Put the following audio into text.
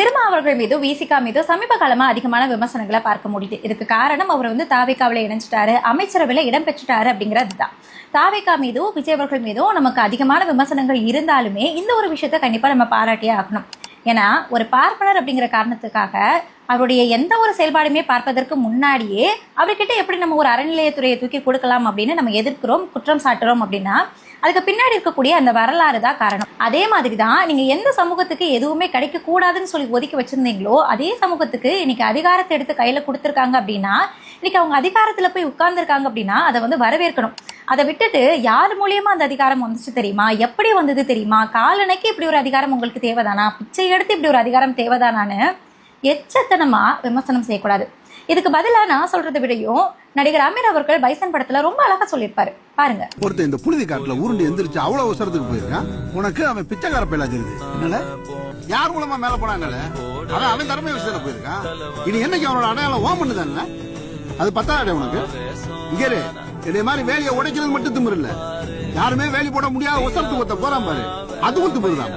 திருமாவர்கள் மீதோ விசிகா மீதோ சமீப காலமா அதிகமான விமர்சனங்களை பார்க்க முடியுது. இதுக்கு காரணம் அவர் தாவேகாவில் இணைஞ்சிட்டாரு, அமைச்சரவையில் இடம் பெற்றுட்டாரு அப்படிங்கிறது தான். தாவேகா மீதோ விஜய் அவர்கள் மீதோ நமக்கு அதிகமான விமர்சனங்கள் இருந்தாலுமே இந்த ஒரு விஷயத்த கண்டிப்பா நம்ம பாராட்டியே ஆகணும். ஏன்னா ஒரு பார்ப்பனர் அப்படிங்கிற காரணத்துக்காக அவருடைய எந்த ஒரு செயல்பாடுமே பார்ப்பதற்கு முன்னாடியே அவர்கிட்ட எப்படி நம்ம ஒரு அறநிலையத்துறையை தூக்கி கொடுக்கலாம் அப்படின்னு நம்ம எதிர்க்கிறோம், குற்றம் சாட்டுறோம் அப்படின்னா அதுக்கு பின்னாடி இருக்கக்கூடிய அந்த வரலாறு தான் காரணம். அதே மாதிரி தான் நீங்க எந்த சமூகத்துக்கு எதுவுமே கிடைக்க கூடாதுன்னு சொல்லி ஒதுக்கி வச்சிருந்தீங்களோ அதே சமூகத்துக்கு இன்னைக்கு அதிகாரத்தை எடுத்து கையில கொடுத்துருக்காங்க அப்படின்னா, இன்னைக்கு அவங்க அதிகாரத்துல போய் உட்கார்ந்துருக்காங்க அப்படின்னா அதை வரவேற்கணும். அதை விட்டுட்டு யார் மூலியமா அந்த அதிகாரம் வந்துச்சு தெரியுமா, எப்படி வந்தது தெரியுமா, காலனைக்கு இப்படி ஒரு அதிகாரம் உங்களுக்கு தேவைதானா, பிச்சை எடுத்து இப்படி ஒரு அதிகாரம் தேவைதானான்னு எச்சத்தனமா விமர்சனம் செய்யக்கூடாது. இதுக்கு பதிலா நான் சொல்றதை விடையும் நடிகர் அமீர் அவர்கள் பைசன் படத்துல ரொம்ப அழகா சொல்லியிருப்பாரு. பாருங்க, ஒருத்தன் இந்த புழுதி காட்டுல உருண்டு எந்திரிச்சு அவ்வளவு அவசரத்துக்கு போயிருக்கான். உனக்கு அவன் பிச்சைக்கார பயிலா தெரியுது. யார் மூலமா மேல போனாங்கல்ல, அவன் திறமை விஷயத்துல போயிருக்கான். இனி என்னைக்கு அவனோட அடையாளம் ஓம் பண்ணுதாங்க, அது பத்தாடே உனக்கு. இங்கே இதே மாதிரி வேலையை உடைக்கிறது மட்டும் திமிரு இல்ல, யாருமே வேலை போட முடியாத ஒசரத்துக்கு ஒருத்த போறான் பாரு, அதுவும் திமிருதான்.